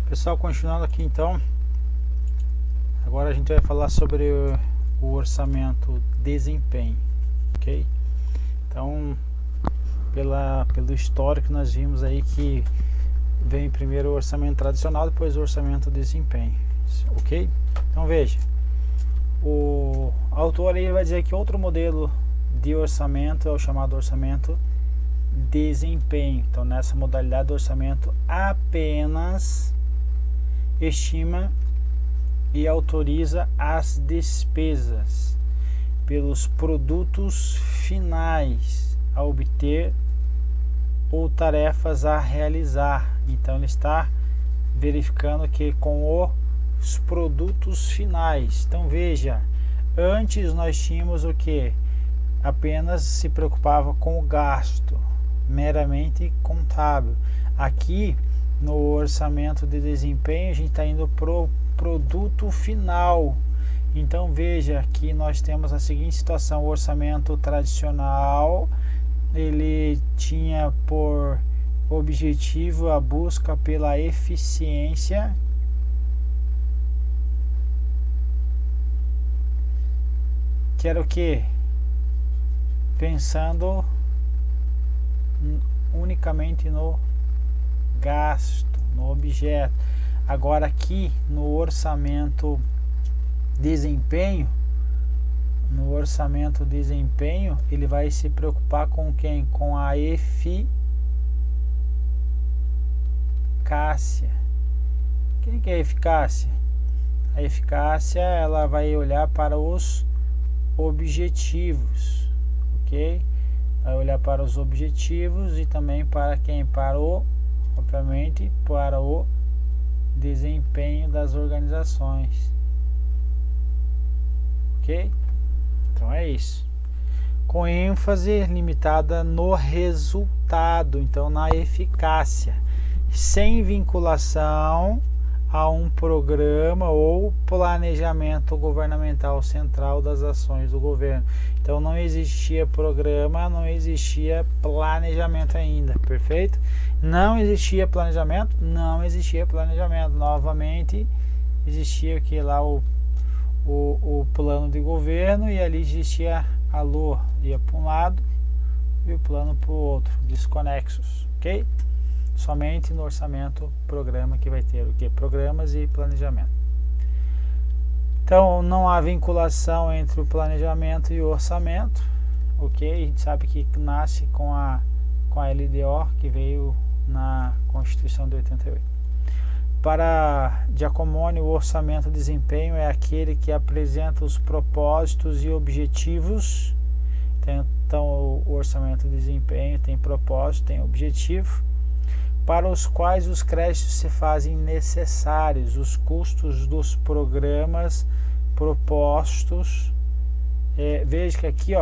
Pessoal, continuando aqui então, agora a gente vai falar sobre o orçamento desempenho, ok? Então, pelo histórico nós vimos aí que vem primeiro o orçamento tradicional, depois o orçamento desempenho, ok? Então veja, o autor aí vai dizer que outro modelo de orçamento é o chamado orçamento desempenho. Então nessa modalidade do orçamento apenas estima e autoriza as despesas pelos produtos finais a obter ou tarefas a realizar. Então ele está verificando que com os produtos finais. Então veja, antes nós tínhamos o que? Apenas se preocupava com o gasto, meramente contábil. Aqui no orçamento de desempenho a gente está indo pro produto final. Então veja que nós temos a seguinte situação: o orçamento tradicional ele tinha por objetivo a busca pela eficiência que era o que? Pensando unicamente no gasto, no objeto. Agora aqui no orçamento desempenho, ele vai se preocupar com quem? Com a eficácia. Quem que é a eficácia? A eficácia ela vai olhar para os objetivos, ok? Vai olhar para os objetivos e também para quem? Obviamente para o desempenho das organizações, ok? Então é isso, com ênfase limitada no resultado, então na eficácia, sem vinculação a um programa ou planejamento governamental central das ações do governo. Então não existia programa, não existia planejamento ainda, perfeito? Não existia planejamento, novamente existia aqui lá o plano de governo e ali existia a LOA, ia para um lado e o plano para o outro, desconexos, ok? Somente no orçamento programa que vai ter o que? Programas e planejamento. Então não há vinculação entre o planejamento e o orçamento, ok? A gente sabe que nasce com a LDO que veio na Constituição de 88. Para Giacomoni, o orçamento de desempenho é aquele que apresenta os propósitos e objetivos. Então o orçamento de desempenho tem propósito, tem objetivo, para os quais os créditos se fazem necessários, os custos dos programas propostos. Veja que aqui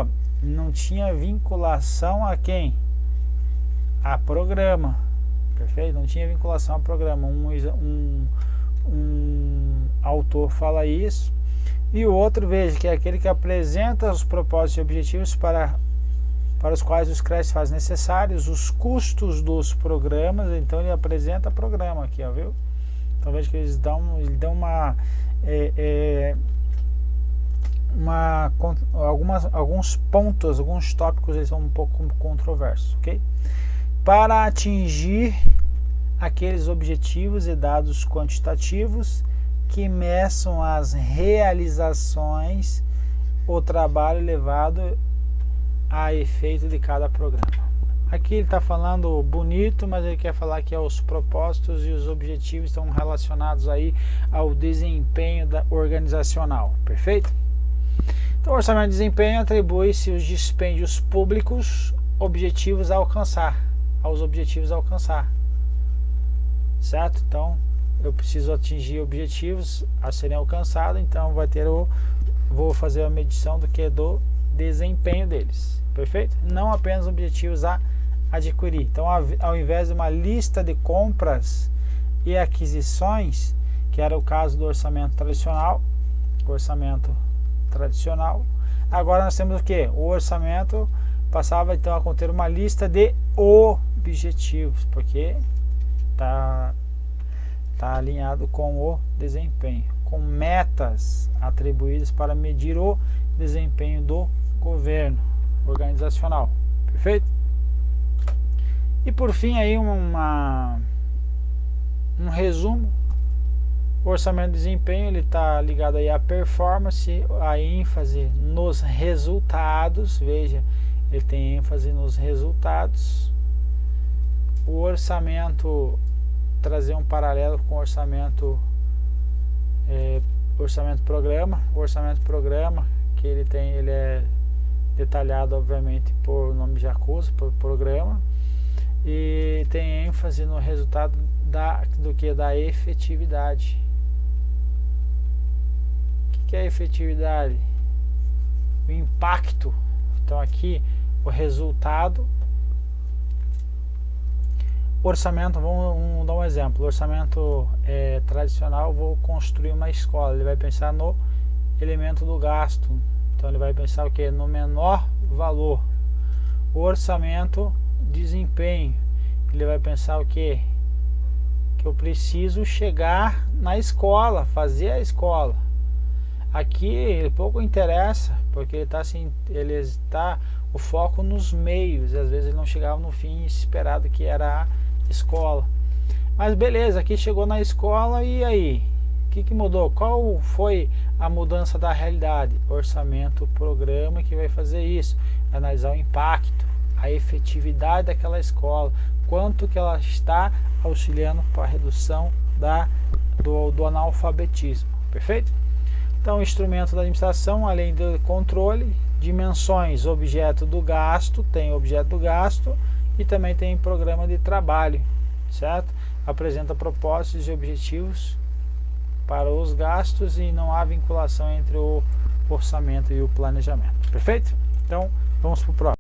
não tinha vinculação a quem? A programa, perfeito? Não tinha vinculação a programa. Um autor fala isso, e o outro, veja, que é aquele que apresenta os propósitos e objetivos para os quais os créditos fazem necessários, os custos dos programas. Então ele apresenta programa aqui, viu? Então veja que eles dão alguns pontos, alguns tópicos, eles são um pouco controversos, ok? Para atingir aqueles objetivos e dados quantitativos que meçam as realizações, o trabalho levado a efeito de cada programa. Aqui ele está falando bonito, mas ele quer falar que os propósitos e os objetivos estão relacionados aí ao desempenho organizacional, perfeito? Então o orçamento de desempenho atribui-se os dispêndios públicos aos objetivos a alcançar, certo? Então eu preciso atingir objetivos a serem alcançados, então vou fazer a medição do desempenho deles, perfeito? Não apenas objetivos a adquirir. Então ao invés de uma lista de compras e aquisições, que era o caso do orçamento tradicional, agora nós temos o que? O orçamento passava então a conter uma lista de objetivos, porque tá está alinhado com o desempenho, com metas atribuídas para medir o desempenho do governo organizacional. Perfeito? E por fim aí um resumo. O orçamento de desempenho ele está ligado aí à performance, a ênfase nos resultados. Veja, ele tem ênfase nos resultados. O orçamento, trazer um paralelo com o orçamento programa. O orçamento programa que ele é detalhado obviamente por nome de acuso, por programa, e tem ênfase no resultado da efetividade. O que é efetividade? O impacto. Então aqui o resultado. Orçamento, vamos dar um exemplo. O orçamento tradicional, vou construir uma escola. Ele vai pensar no elemento do gasto. Então ele vai pensar o que? No menor valor. O orçamento desempenho, ele vai pensar o que? Que eu preciso chegar na escola, fazer a escola. Aqui pouco interessa, porque ele está o foco nos meios, e às vezes ele não chegava no fim esperado, que era a escola. Mas beleza, aqui chegou na escola, e aí? O que mudou? Qual foi a mudança da realidade? Orçamento, programa que vai fazer isso, analisar o impacto, a efetividade daquela escola, quanto que ela está auxiliando para a redução do analfabetismo. Perfeito? Então, instrumento da administração, além do controle, dimensões, objeto do gasto, tem objeto do gasto e também tem programa de trabalho, certo? Apresenta propósitos e objetivos para os gastos e não há vinculação entre o orçamento e o planejamento. Perfeito? Então, vamos para o próximo.